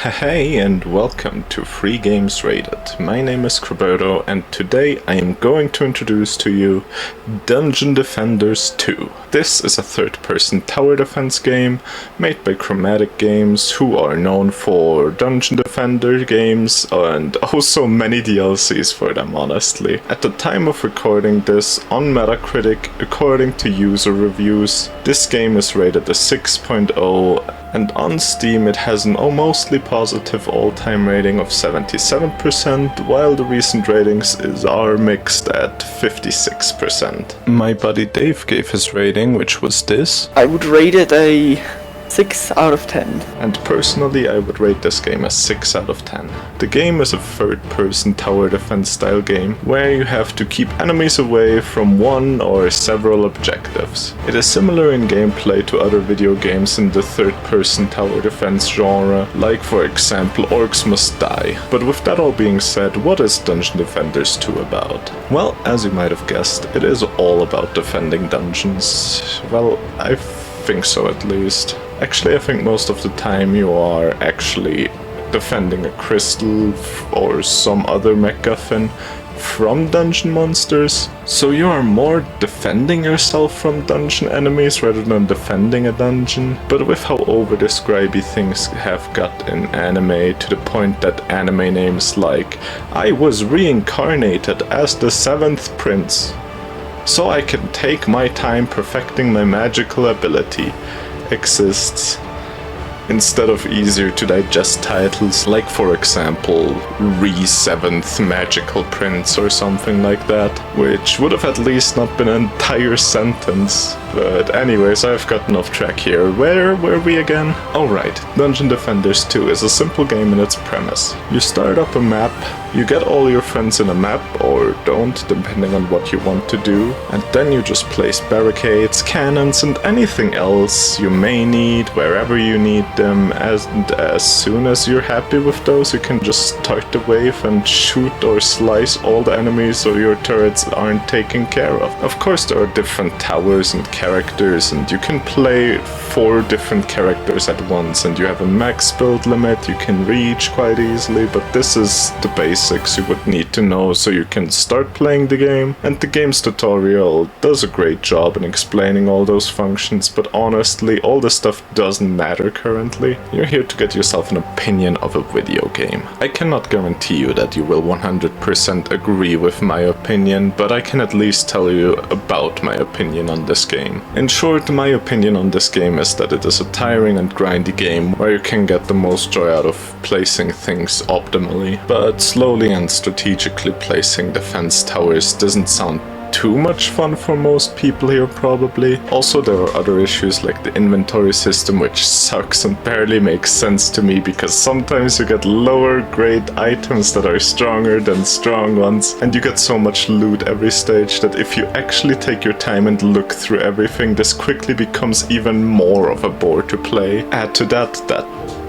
Hey and welcome to Free Games Rated. My name is Kroberto and today I am going to introduce to you Dungeon Defenders 2. This is a third-person tower defense game made by KrobertoAD games, who are known for Dungeon Defender games and also many DLCs for them, honestly. At the time of recording this, on Metacritic, according to user reviews, this game is rated a 6.0, and on Steam it has an mostly positive all-time rating of 77%, while the recent ratings are mixed at 56%. My buddy Dave gave his rating, which was this. I would rate it a 6 out of 10. And personally I would rate this game a 6 out of 10. The game is a third-person tower defense style game, where you have to keep enemies away from one or several objectives. It is similar in gameplay to other video games in the third-person tower defense genre, like for example Orcs Must Die. But with that all being said, what is Dungeon Defenders 2 about? Well, as you might have guessed, it is all about defending dungeons. Well, I think so at least. Actually, I think most of the time you are actually defending a crystal or some other MacGuffin from dungeon monsters. So you are more defending yourself from dungeon enemies rather than defending a dungeon. But with how over-describey things have got in anime, to the point that anime names like "I was reincarnated as the 7th prince, so I can take my time perfecting my magical ability" exists, instead of easier to digest titles like for example Re-7th Magical Prince or something like that, which would have at least not been an entire sentence. But anyways, I've gotten off track here. Where were we again? Alright, Dungeon Defenders 2 is a simple game in its premise. You start up a map, you get all your friends in a map, or don't, depending on what you want to do, and then you just place barricades, cannons, and anything else you may need wherever you need them, and as soon as you're happy with those, you can just start the wave and shoot or slice all the enemies so your turrets aren't taken care of. Of course, there are different towers and characters, and you can play 4 different characters at once, and you have a max build limit you can reach quite easily, but this is the basics you would need to know so you can start playing the game. And the game's tutorial does a great job in explaining all those functions, but honestly, all this stuff doesn't matter currently. You're here to get yourself an opinion of a video game. I cannot guarantee you that you will 100% agree with my opinion, but I can at least tell you about my opinion on this game. In short, my opinion on this game is that it is a tiring and grindy game where you can get the most joy out of placing things optimally, but slowly and strategically placing defense towers doesn't sound too much fun for most people here probably. Also, there are other issues like the inventory system, which sucks and barely makes sense to me, because sometimes you get lower grade items that are stronger than strong ones, and you get so much loot every stage that if you actually take your time and look through everything, this quickly becomes even more of a bore to play. Add to that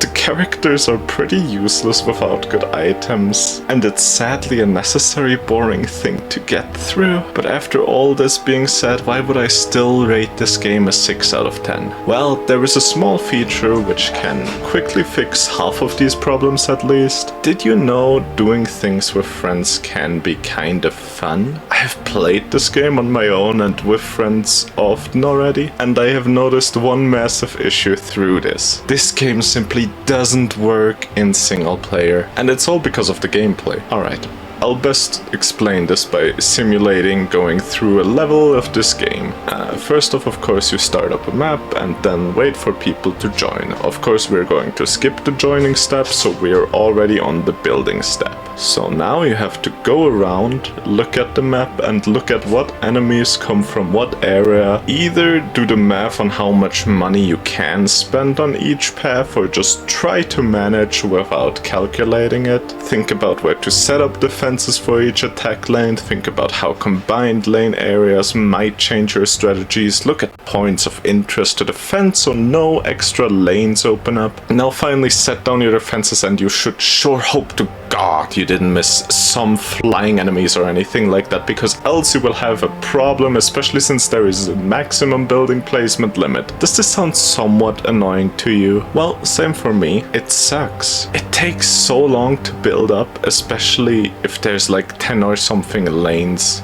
the characters are pretty useless without good items, and it's sadly a necessary boring thing to get through. But after all this being said, why would I still rate this game a 6 out of 10? Well, there is a small feature which can quickly fix half of these problems at least. Did you know doing things with friends can be kind of fun? I've played this game on my own and with friends often already, and I have noticed one massive issue through this. This game simply doesn't work in single player, and it's all because of the gameplay. Alright, I'll best explain this by simulating going through a level of this game. First off, of course, you start up a map and then wait for people to join. Of course, we're going to skip the joining step, so we're already on the building step. So now you have to go around, look at the map, and look at what enemies come from what area. Either do the math on how much money you can spend on each path, or just try to manage without calculating it. Think about where to set up defenses for each attack lane, think about how combined lane areas might change your strategies, look at points of interest to defend so no extra lanes open up. Now finally set down your defenses, and you should sure hope to God you didn't miss some flying enemies or anything like that, because else you will have a problem, especially since there is a maximum building placement limit. Does this sound somewhat annoying to you? Well, same for me. It sucks. It takes so long to build up, especially if there's like 10 or something lanes.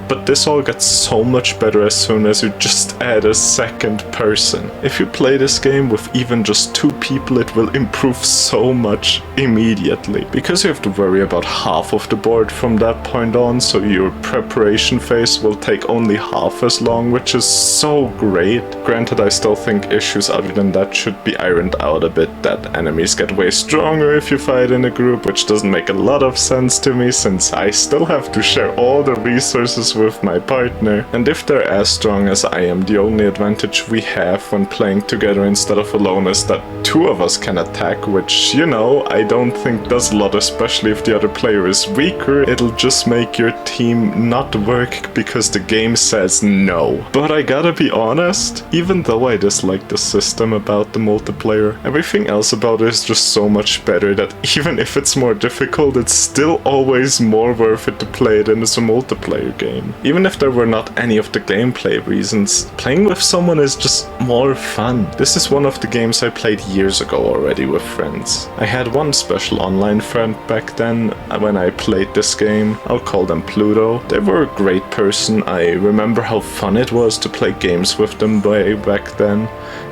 But this all gets so much better as soon as you just add a second person. If you play this game with even just 2 people, it will improve so much immediately. Because you have to worry about half of the board from that point on, so your preparation phase will take only half as long, which is so great. Granted, I still think issues other than that should be ironed out a bit, that enemies get way stronger if you fight in a group, which doesn't make a lot of sense to me since I still have to share all the resources with my partner. And if they're as strong as I am, the only advantage we have when playing together instead of alone is that 2 of us can attack, which, you know, I don't think does a lot, especially if the other player is weaker. It'll just make your team not work because the game says no. But I gotta be honest, even though I dislike the system about the multiplayer, everything else about it is just so much better that even if it's more difficult, it's still always more worth it to play it in as a multiplayer game. Even if there were not any of the gameplay reasons, playing with someone is just more fun. This is one of the games I played years ago already with friends. I had one special online friend back then when I played this game. I'll call them Pluto. They were a great person. I remember how fun it was to play games with them way back then.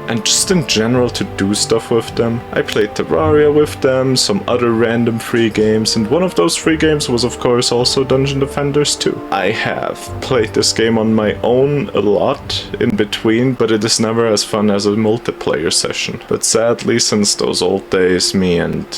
And just in general to do stuff with them. I played Terraria with them, some other random free games, and one of those free games was of course also Dungeon Defenders 2. I have played this game on my own a lot in between, but it is never as fun as a multiplayer session. But sadly, since those old days, me and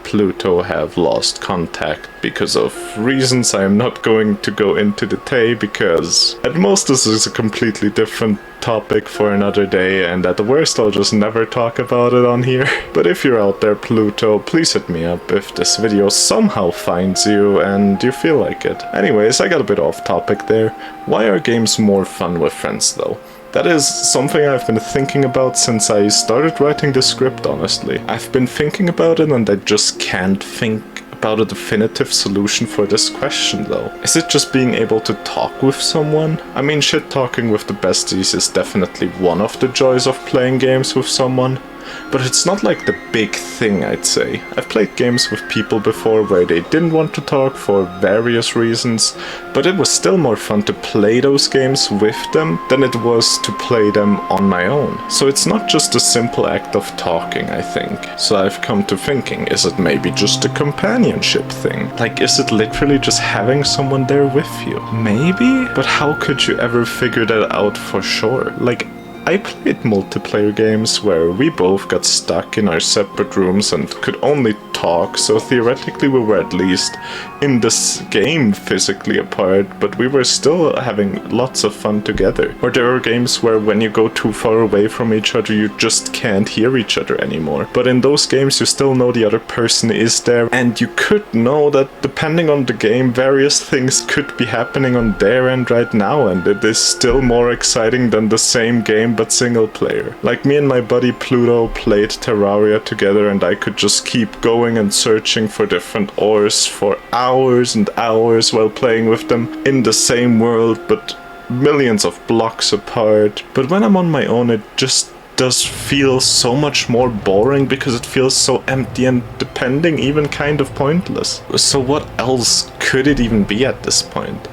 Pluto have lost contact because of reasons I am not going to go into detail, because at most this is a completely different topic for another day, and at the worst I'll just never talk about it on here. But if you're out there, Pluto, please hit me up if this video somehow finds you and you feel like it. Anyways, I got a bit off topic there. Why are games more fun with friends though? That is something I've been thinking about since I started writing the script, honestly. I've been thinking about it and I just can't think about a definitive solution for this question though. Is it just being able to talk with someone? I mean, shit talking with the besties is definitely one of the joys of playing games with someone, but it's not like the big thing, I'd say. I've played games with people before where they didn't want to talk for various reasons, but it was still more fun to play those games with them than it was to play them on my own. So it's not just a simple act of talking, I think. So I've come to thinking, is it maybe just a companionship thing? Like, is it literally just having someone there with you? Maybe? But how could you ever figure that out for sure? Like, I played multiplayer games where we both got stuck in our separate rooms and could only talk, so theoretically we were at least in this game physically apart, but we were still having lots of fun together. Or there are games where when you go too far away from each other you just can't hear each other anymore. But in those games you still know the other person is there, and you could know that depending on the game various things could be happening on their end right now, and it is still more exciting than the same game but single player. Like, me and my buddy Pluto played Terraria together and I could just keep going and searching for different ores for hours and hours while playing with them in the same world but millions of blocks apart. But when I'm on my own it just does feel so much more boring because it feels so empty and depending, even kind of pointless. So what else could it even be at this point?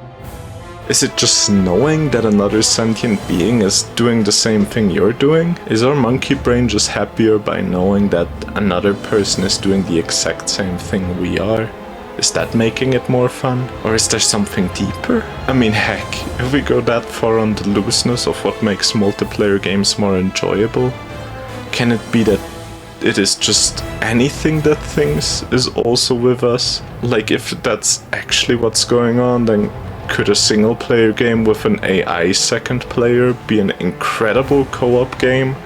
Is it just knowing that another sentient being is doing the same thing you're doing? Is our monkey brain just happier by knowing that another person is doing the exact same thing we are? Is that making it more fun? Or is there something deeper? I mean, heck, if we go that far on the looseness of what makes multiplayer games more enjoyable, can it be that it is just anything that thinks is also with us? Like, if that's actually what's going on, then could a single player game with an AI second player be an incredible co-op game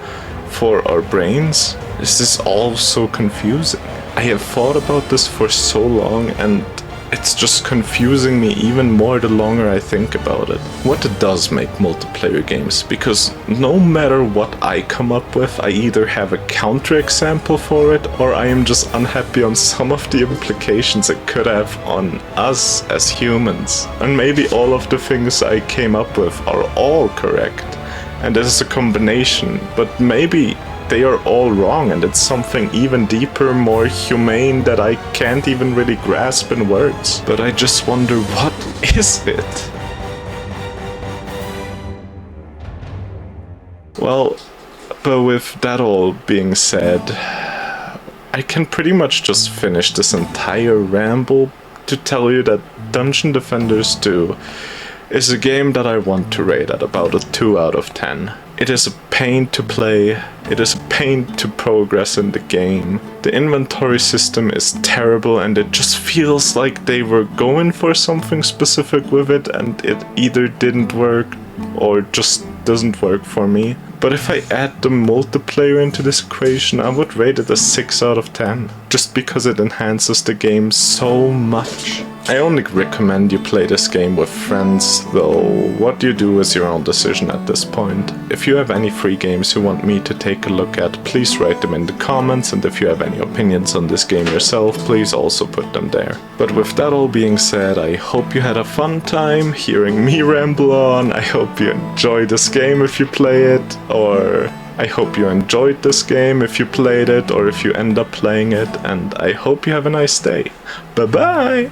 for our brains? Is this all so confusing? I have thought about this for so long and it's just confusing me even more the longer I think about it. What does make multiplayer games? Because no matter what I come up with, I either have a counterexample for it, or I am just unhappy on some of the implications it could have on us as humans. And maybe all of the things I came up with are all correct, and this is a combination, but maybe they are all wrong and it's something even deeper, more humane that I can't even really grasp in words. But I just wonder, what is it? Well, but with that all being said, I can pretty much just finish this entire ramble to tell you that Dungeon Defenders 2 is a game that I want to rate at about a 2 out of 10. It is a pain to play, it is a pain to progress in the game. The inventory system is terrible and it just feels like they were going for something specific with it and it either didn't work or just doesn't work for me. But if I add the multiplayer into this equation, I would rate it a 6 out of 10, just because it enhances the game so much. I only recommend you play this game with friends, though what you do is your own decision at this point. If you have any free games you want me to take a look at, please write them in the comments, and if you have any opinions on this game yourself, please also put them there. But with that all being said, I hope you had a fun time hearing me ramble on. I hope you enjoy this game if you play it, or I hope you enjoyed this game if you played it, or if you end up playing it, and I hope you have a nice day. Bye bye!